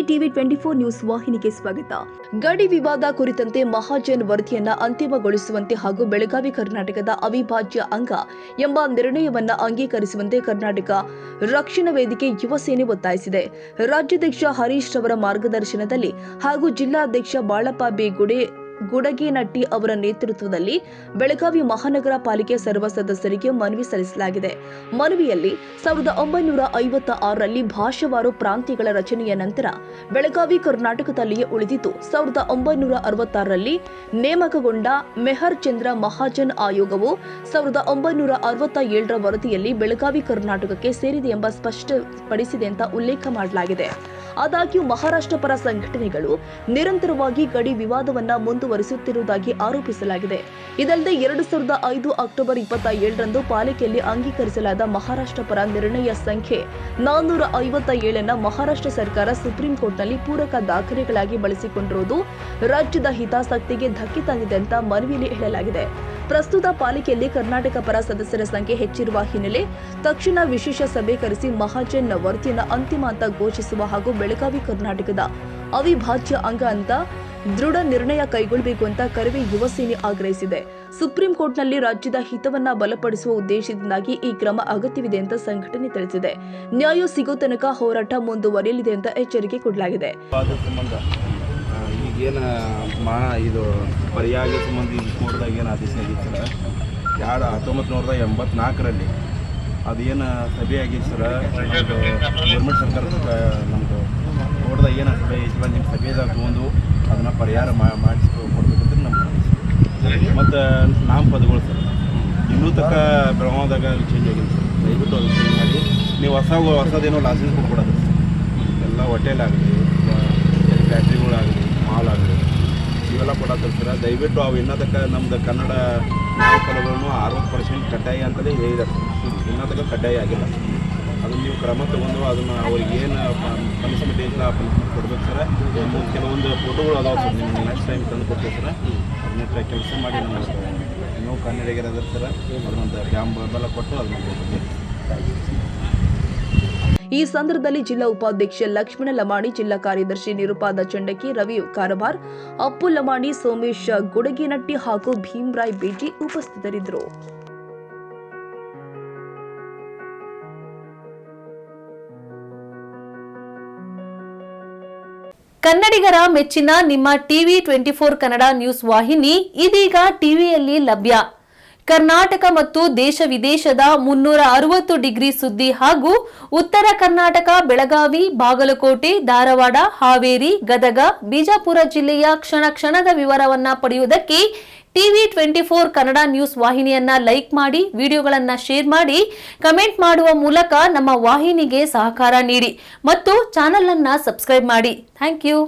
TV 24 news ವಾಹಿನಿಗೆ ಸ್ವಾಗತ. ಗಡಿ ವಿವಾದ ಕುರಿತಂತೆ ಮಹಾಜನ್ ವರದಿಯನ್ನ ಅಂತಿಮಗೊಳಿಸುವಂತೆ ಹಾಗೂ ಬೆಳಗಾವಿ ಕರ್ನಾಟಕದ ಅವಿಭಾಜ್ಯ ಅಂಗ ಎಂಬ ನಿರ್ಣಯವನ್ನ ಅಂಗೀಕರಿಸುವಂತೆ ಕರ್ನಾಟಕ ರಕ್ಷಣಾ ವೇದಿಕೆ ಯುವ ಸೇನೆ ಒತ್ತಾಯಿಸಿದೆ. ರಾಜ್ಯಾಧ್ಯಕ್ಷ ಹರೀಶ್ ರವರ ಮಾರ್ಗದರ್ಶನದಲ್ಲಿ ಹಾಗೂ ಜಿಲ್ಲಾಧ್ಯಕ್ಷ ಬಾಳಪ್ಪ ಬಿ ಗುಡಗೇನಟ್ಟಿ ಅವರ ನೇತೃತ್ವದಲ್ಲಿ ಬೆಳಗಾವಿ ಮಹಾನಗರ ಪಾಲಿಕೆ ಸರ್ವ ಸದಸ್ಯರಿಗೆ ಮನವಿ ಸಲ್ಲಿಸಲಾಗಿದೆ. ಮನವಿಯಲ್ಲಿ 1956ರಲ್ಲಿ ಭಾಷಾವಾರು ಪ್ರಾಂತ್ಯಗಳ ರಚನೆಯ ನಂತರ ಬೆಳಗಾವಿ ಕರ್ನಾಟಕದಲ್ಲಿಯೇ ಉಳಿದಿದ್ದು 1966ರಲ್ಲಿ ನೇಮಕಗೊಂಡ ಮೆಹರ್ ಚಂದ್ರ ಮಹಾಜನ್ ಆಯೋಗವು 1967ರ ವರದಿಯಲ್ಲಿ ಬೆಳಗಾವಿ ಕರ್ನಾಟಕಕ್ಕೆ ಸೇರಿದೆ ಎಂಬ ಸ್ಪಷ್ಟಪಡಿಸಿದೆ ಅಂತ ಉಲ್ಲೇಖ ಮಾಡಲಾಗಿದೆ. ಆದಾಗ್ಯೂ ಮಹಾರಾಷ್ಟ್ರ ಪರ ಸಂಘಟನೆಗಳು ನಿರಂತರವಾಗಿ ಗಡಿ ವಿವಾದವನ್ನ ಮುಂದುವರಿಸುತ್ತಿರುವುದಾಗಿ ಆರೋಪಿಸಲಾಗಿದೆ. ಇದಲ್ಲದೆ 2005 ಅಕ್ಟೋಬರ್ 27ರಂದು ಪಾಲಿಕೆಯಲ್ಲಿ ಅಂಗೀಕರಿಸಲಾದ ಮಹಾರಾಷ್ಟ್ರ ಪರ ನಿರ್ಣಯ ಸಂಖ್ಯೆ 457 ಮಹಾರಾಷ್ಟ್ರ ಸರ್ಕಾರ ಸುಪ್ರೀಂ ಕೋರ್ಟ್ನಲ್ಲಿ ಪೂರಕ ದಾಖಲೆಗಳಾಗಿ ಬಳಸಿಕೊಂಡಿರುವುದು ರಾಜ್ಯದ ಹಿತಾಸಕ್ತಿಗೆ ಧಕ್ಕೆ ತಂದಿದೆ ಅಂತ ಮನವಿಯಲ್ಲಿ ಹೇಳಲಾಗಿದೆ. ಪ್ರಸ್ತುತ ಪಾಲಿಕೆಯಲ್ಲಿ ಕರ್ನಾಟಕ ಪರ ಸದಸ್ಯರ ಸಂಖ್ಯೆ ಹೆಚ್ಚಿರುವ ಹಿನ್ನೆಲೆ ತಕ್ಷಣ ವಿಶೇಷ ಸಭೆ ಕರೆಸಿ ಮಹಾಜನ್ ವರದಿಯನ್ನು ಅಂತಿಮ ಅಂತ ಘೋಷಿಸುವ ಹಾಗೂ ಬೆಳಗಾವಿ ಕರ್ನಾಟಕದ ಅವಿಭಾಜ್ಯ ಅಂಗ ಅಂತ ದೃಢ ನಿರ್ಣಯ ಕೈಗೊಳ್ಳಬೇಕು ಅಂತ ಕರವೇ ಯುವ ಸೇನೆ ಆಗ್ರಹಿಸಿದೆ. ಸುಪ್ರೀಂ ಕೋರ್ಟ್ನಲ್ಲಿ ರಾಜ್ಯದ ಹಿತವನ್ನ ಬಲಪಡಿಸುವ ಉದ್ದೇಶದಿಂದಾಗಿ ಈ ಕ್ರಮ ಅಗತ್ಯವಿದೆ ಅಂತ ಸಂಘಟನೆ ತಿಳಿಸಿದೆ. ನ್ಯಾಯ ಸಿಗೋ ತನಕ ಹೋರಾಟ ಮುಂದುವರಿಯಲಿದೆ ಅಂತ ಎಚ್ಚರಿಕೆ ಕೊಡಲಾಗಿದೆ. ಇದು ಪರ್ಯಾಯ ಸಂಬಂಧ ನೋಡಿದಾಗ ಏನು ಆದೇಶ ಆಗಿತ್ತು ಸರ್ 1984ರಲ್ಲಿ ಅದೇನು ಸಭೆ ಆಗಿತ್ತು ಸರ್. ಗೌರ್ಮೆಂಟ್ ಸರ್ಕಾರ ನಮ್ಮದು ನೋಡಿದಾಗ ಏನು ಸಭೆ ಐತಿಲ್ಲ ನಿಮ್ಮ ಸಭೆದಾಗ ತೊಗೊಂಡು ಅದನ್ನು ಪರಿಹಾರ ಮಾಡಿಸ್ಕೊಡ್ಬೇಕಂತ ನಮ್ಮ ಮತ್ತು ನಾಮಪದಗಳು ಸರ್ ಇನ್ನೂ ತಕ್ಕ ಬೆಳಗಾವದಾಗ ಚೇಂಜ್ ಆಗಿದೆ ಸರ್. ದಯವಿಟ್ಟು ಅದು ಚೇಂಜ್ ಮಾಡಿ ನೀವು ಹೊಸದೇನೋ ಲೈಸೆನ್ಸ್ ಕೊಡ್ಕೊಡೋದು ಎಲ್ಲ ಹೋಟೆಲಾಗಲಿ ಫ್ಯಾಕ್ಟ್ರಿಗಳಾಗಲಿ ಮಾಲ್ ಆಗಲಿ ಇವೆಲ್ಲ ಕೊಡೋದು ಸರ್. ದಯವಿಟ್ಟು ಅವು ಇನ್ನತಕ್ಕ ನಮ್ಮದು ಕನ್ನಡ ನಾಮಪದಗಳನ್ನು 60% ಕಡ್ಡಾಯ ಅಂತಲೇ ಹೇಳಿದ್ದಾರೆ. ಇನ್ನತಕ್ಕ ಕಡ್ಡಾಯ ಆಗಿಲ್ಲ. ಅದನ್ನು ನೀವು ಕ್ರಮ ತಗೊಂಡು ಅದನ್ನು ಅವ್ರಿಗೆ ಏನು ಪನಿಷ್ಮೆಂಟ್ ಐತಿಲ್ಲ ಆ ಪನಿಷ್ಮೆಂಟ್ ಕೊಡ್ಬೇಕು ಸರ್. ಕೆಲವೊಂದು ಫೋಟೋಗಳು ಅದಾವೆ ಸರ್. ನಿಮ್ಗೆ ನೆಕ್ಸ್ಟ್ ಟೈಮ್ ತಂದು ಕೊಡ್ತೀವಿ ಸರ್. ಅದನ್ನ ಕೆಲಸ ಮಾಡಿ ನಮ್ಮ ನೀವು ಕನ್ನಡಿಗರ ಸರ್ ಅದನ್ನೊಂದು ಬೆಂಬಲ ಕೊಟ್ಟು ಅದನ್ನು ಈ ಸಂದರ್ಭದಲ್ಲಿ ಜಿಲ್ಲಾ ಉಪಾಧ್ಯಕ್ಷ ಲಕ್ಷ್ಮಣ ಲಮಾಣಿ, ಜಿಲ್ಲಾ ಕಾರ್ಯದರ್ಶಿ ನಿರುಪಾದ ಚಂಡಕಿ, ರವಿ ಕಾರಬಾರ್, ಅಪ್ಪು ಲಮಾಣಿ, ಸೋಮೇಶ್ ಗುಡಗೇನಟ್ಟಿ ಹಾಗೂ ಭೀಮರಾಯ್ ಬೇಟಿ ಉಪಸ್ಥಿತರಿದ್ದರು. ಕನ್ನಡಿಗರ ಮೆಚ್ಚಿನ ನಿಮ್ಮ ಟಿವಿ 24 ಕನ್ನಡ ನ್ಯೂಸ್ ವಾಹಿನಿ ಇದೀಗ ಟಿವಿಯಲ್ಲಿ ಲಭ್ಯ. ಕರ್ನಾಟಕ ಮತ್ತು ದೇಶ ವಿದೇಶದ 360 ಡಿಗ್ರಿ ಸುದ್ದಿ ಹಾಗೂ ಉತ್ತರ ಕರ್ನಾಟಕ, ಬೆಳಗಾವಿ, ಬಾಗಲಕೋಟೆ, ಧಾರವಾಡ, ಹಾವೇರಿ, ಗದಗ, ಬಿಜಾಪುರ ಜಿಲ್ಲೆಯ ಕ್ಷಣ ಕ್ಷಣದ ವಿವರವನ್ನ ಪಡೆಯುವುದಕ್ಕೆ ಟಿವಿ 24 ಕನ್ನಡ ನ್ಯೂಸ್ ವಾಹಿನಿಯನ್ನ ಲೈಕ್ ಮಾಡಿ, ವಿಡಿಯೋಗಳನ್ನ ಶೇರ್ ಮಾಡಿ, ಕಮೆಂಟ್ ಮಾಡುವ ಮೂಲಕ ನಮ್ಮ ವಾಹಿನಿಗೆ ಸಹಕಾರ ನೀಡಿ ಮತ್ತು ಚಾನೆಲ್ ಅನ್ನ ಸಬ್ಸ್ಕ್ರೈಬ್ ಮಾಡಿ. Thank you.